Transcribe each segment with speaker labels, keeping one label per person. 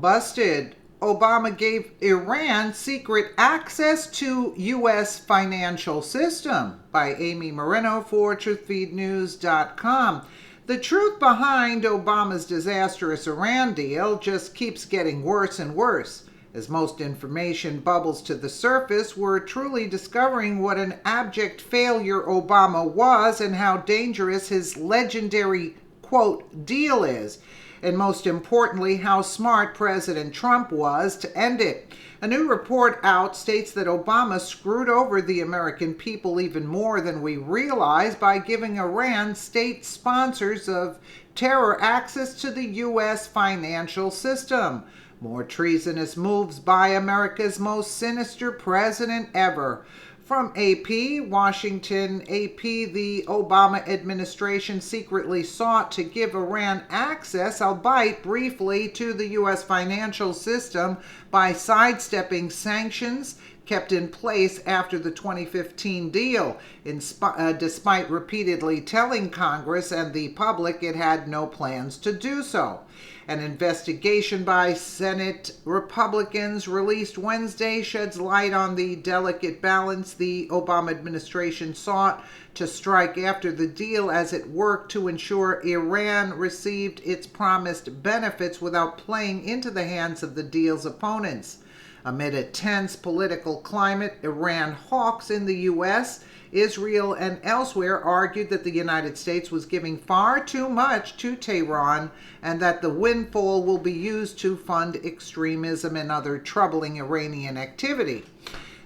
Speaker 1: busted. Obama gave Iran secret access to U.S. financial system, by Amy Moreno for TruthFeedNews.com. The truth behind Obama's disastrous Iran deal just keeps getting worse and worse. As most information bubbles to the surface, we're truly discovering what an abject failure Obama was and how dangerous his legendary, quote, deal is. And most importantly, how smart President Trump was to end it. A new report out states that Obama screwed over the American people even more than we realize by giving Iran state sponsors of terror access to the U.S. financial system. More treasonous moves by America's most sinister president ever. From Washington AP, the Obama administration secretly sought to give Iran access, albeit briefly, to the U.S. financial system by sidestepping sanctions kept in place after the 2015 deal, despite repeatedly telling Congress and the public it had no plans to do so. An investigation by Senate Republicans released Wednesday sheds light on the delicate balance the Obama administration sought to strike after the deal as it worked to ensure Iran received its promised benefits without playing into the hands of the deal's opponents. Amid a tense political climate, Iran hawks in the U.S., Israel, and elsewhere argued that the United States was giving far too much to Tehran and that the windfall will be used to fund extremism and other troubling Iranian activity.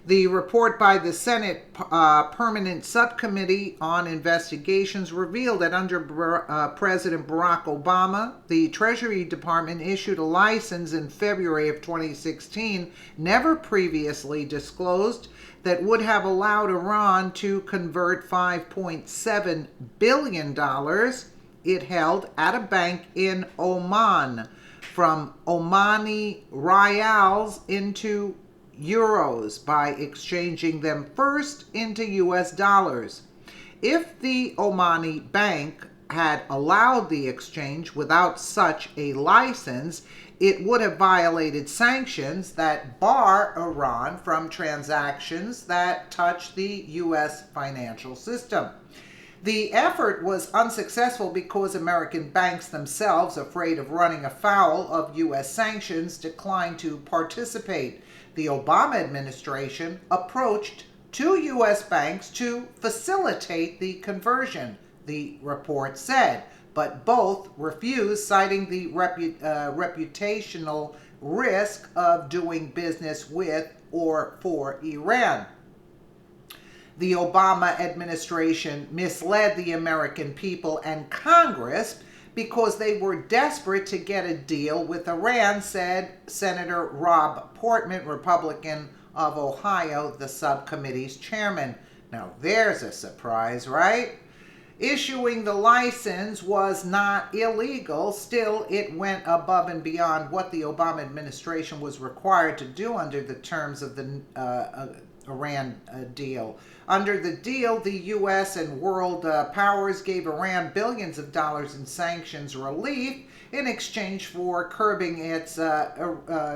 Speaker 1: The report by the Senate Permanent Subcommittee on Investigations revealed that under President Barack Obama, the Treasury Department issued a license in February of 2016, never previously disclosed, that would have allowed Iran to convert $5.7 billion it held at a bank in Oman from Omani rials into euros by exchanging them first into US dollars. If the Omani bank had allowed the exchange without such a license, it would have violated sanctions that bar Iran from transactions that touch the U.S. financial system. The effort was unsuccessful because American banks themselves, afraid of running afoul of U.S. sanctions, declined to participate. The Obama administration approached two U.S. banks to facilitate the conversion, the report said, but both refused, citing the reputational risk of doing business with or for Iran. The Obama administration misled the American people and Congress because they were desperate to get a deal with Iran, said Senator Rob Portman, Republican of Ohio, the subcommittee's chairman. Now there's a surprise, right? Issuing the license was not illegal. Still, it went above and beyond what the Obama administration was required to do under the terms of the Iran deal. Under the deal, the U.S. and world powers gave Iran billions of dollars in sanctions relief in exchange for curbing its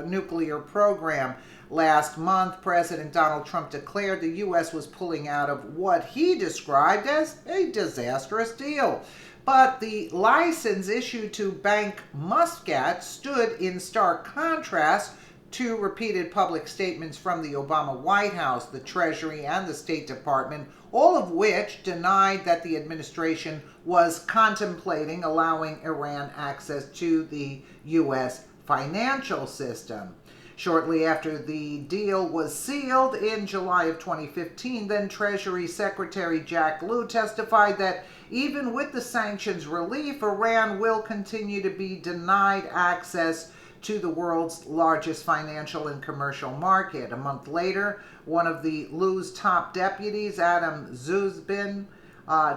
Speaker 1: nuclear program. Last month, President Donald Trump declared the U.S. was pulling out of what he described as a disastrous deal. But the license issued to Bank Muscat stood in stark contrast to repeated public statements from the Obama White House, the Treasury, and the State Department, all of which denied that the administration was contemplating allowing Iran access to the U.S. financial system. Shortly after the deal was sealed in July of 2015, then Treasury Secretary Jack Lew testified that even with the sanctions relief, Iran will continue to be denied access to the world's largest financial and commercial market. A month later, one of the Lew's top deputies, Adam Zuzbin,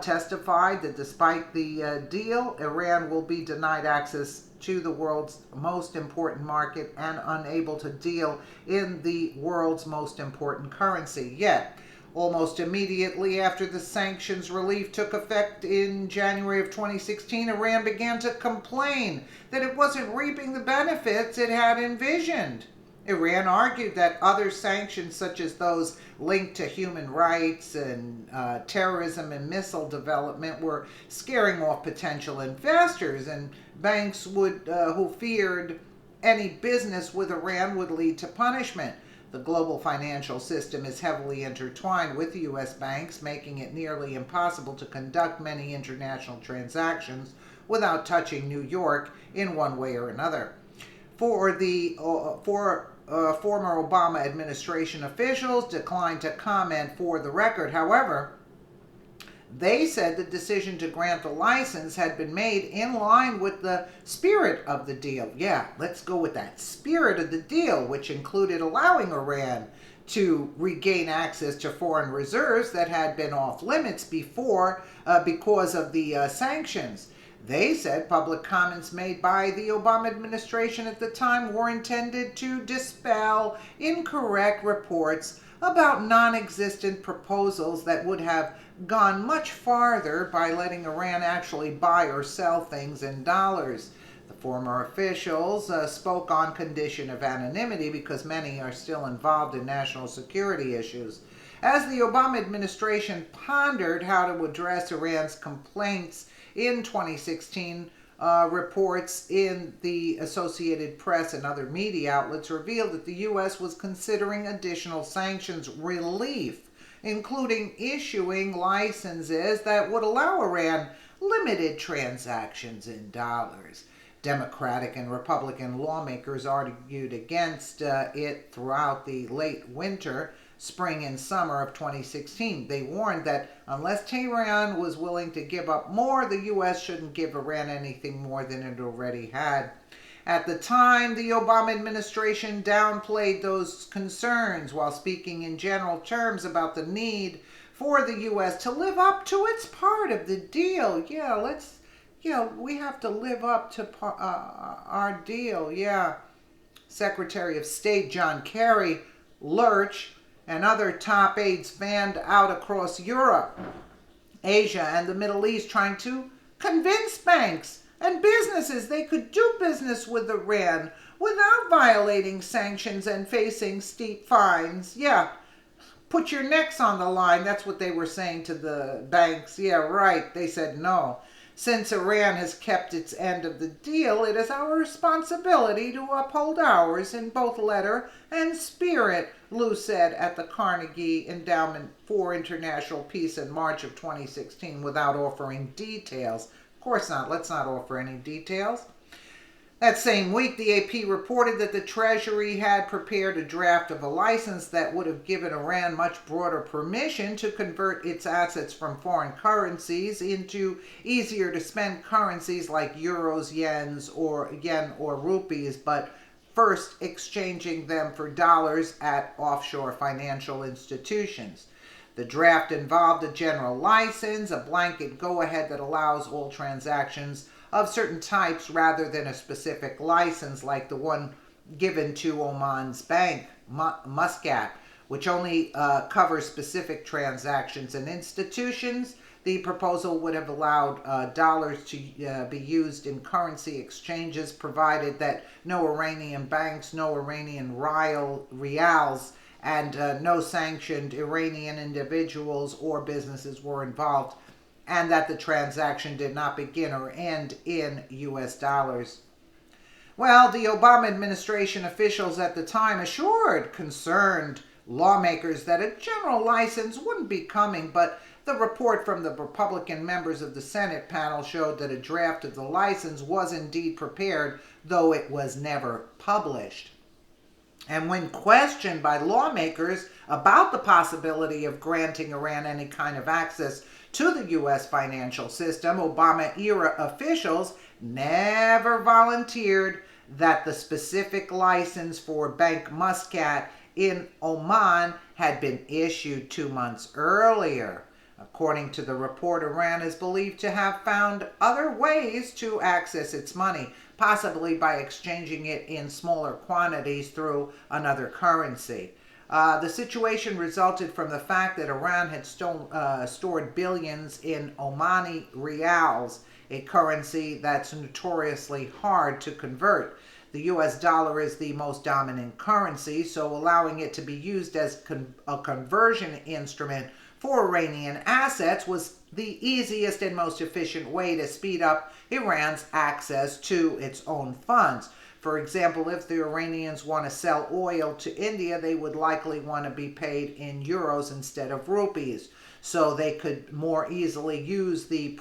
Speaker 1: testified that despite the deal, Iran will be denied access to the world's most important market and unable to deal in the world's most important currency. Yet, Almost immediately after the sanctions relief took effect in January of 2016, Iran began to complain that it wasn't reaping the benefits it had envisioned. Iran argued that other sanctions, such as those linked to human rights and terrorism and missile development, were scaring off potential investors, and banks who feared any business with Iran would lead to punishment. The global financial system is heavily intertwined with U.S. banks, making it nearly impossible to conduct many international transactions without touching New York in one way or another. Former Obama administration officials declined to comment for the record. However, they said the decision to grant the license had been made in line with the spirit of the deal. Yeah, let's go with that spirit of the deal, which included allowing Iran to regain access to foreign reserves that had been off limits before because of the sanctions. They said public comments made by the Obama administration at the time were intended to dispel incorrect reports about non-existent proposals that would have gone much farther by letting Iran actually buy or sell things in dollars. The former officials spoke on condition of anonymity because many are still involved in national security issues. As the Obama administration pondered how to address Iran's complaints in 2016, reports in the Associated Press and other media outlets revealed that the U.S. was considering additional sanctions relief, including issuing licenses that would allow Iran limited transactions in dollars. Democratic and Republican lawmakers argued against it throughout the late winter, spring, and summer of 2016. They warned that unless Tehran was willing to give up more, the U.S. shouldn't give Iran anything more than it already had. At the time, the Obama administration downplayed those concerns while speaking in general terms about the need for the U.S. to live up to its part of the deal. We have to live up to our deal. Secretary of State John Kerry, Lurch, and other top aides fanned out across Europe, Asia, and the Middle East, trying to convince banks and businesses they could do business with Iran without violating sanctions and facing steep fines. Put your necks on the line. That's what they were saying to the banks. They said no. Since Iran has kept its end of the deal, it is our responsibility to uphold ours in both letter and spirit, Liu said at the Carnegie Endowment for International Peace in March of 2016 without offering details. Of course not. Let's not offer any details. That same week, the AP reported that the Treasury had prepared a draft of a license that would have given Iran much broader permission to convert its assets from foreign currencies into easier to spend currencies like euros, yen or rupees, but first exchanging them for dollars at offshore financial institutions. The draft involved a general license, a blanket go-ahead that allows all transactions of certain types rather than a specific license like the one given to Oman's bank, Muscat, which only covers specific transactions and institutions. The proposal would have allowed dollars to be used in currency exchanges, provided that no Iranian banks, no Iranian rials, and no sanctioned Iranian individuals or businesses were involved, and that the transaction did not begin or end in U.S. dollars. Well, the Obama administration officials at the time assured concerned lawmakers that a general license wouldn't be coming, but the report from the Republican members of the Senate panel showed that a draft of the license was indeed prepared, though it was never published. And when questioned by lawmakers about the possibility of granting Iran any kind of access to the U.S. financial system, Obama-era officials never volunteered that the specific license for Bank Muscat in Oman had been issued 2 months earlier. According to the report, Iran is believed to have found other ways to access its money, possibly by exchanging it in smaller quantities through another currency. The situation resulted from the fact that Iran had stored billions in Omani rials, a currency that's notoriously hard to convert. The US dollar is the most dominant currency, so allowing it to be used as a conversion instrument for Iranian assets was the easiest and most efficient way to speed up Iran's access to its own funds. For example, if the Iranians want to sell oil to India, they would likely want to be paid in euros instead of rupees, so they could more easily use the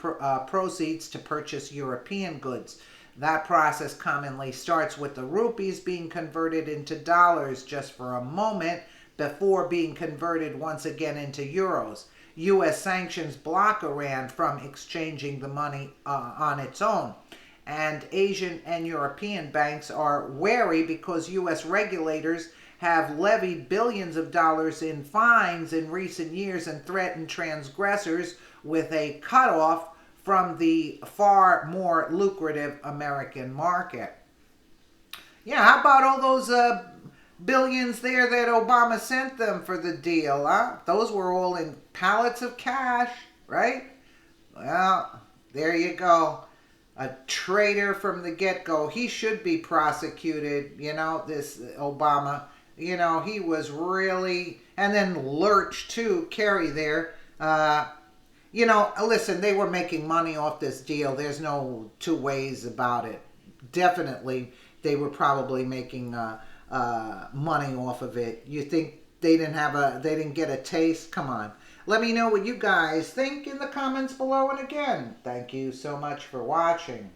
Speaker 1: proceeds to purchase European goods. That process commonly starts with the rupees being converted into dollars just for a moment before being converted once again into euros. U.S. sanctions block Iran from exchanging the money on its own. And Asian and European banks are wary because U.S. regulators have levied billions of dollars in fines in recent years and threatened transgressors with a cutoff from the far more lucrative American market. Yeah, how about all those billions there that Obama sent them for the deal, huh? Those were all in pallets of cash, right? Well, there you go. A traitor from the get-go. He should be prosecuted, this Obama. He was really, and then Lurch too, Kerry there. Listen, they were making money off this deal. There's no two ways about it. Definitely, they were probably making money off of it. You think they didn't get a taste? Come on. Let me know what you guys think in the comments below. And again, thank you so much for watching.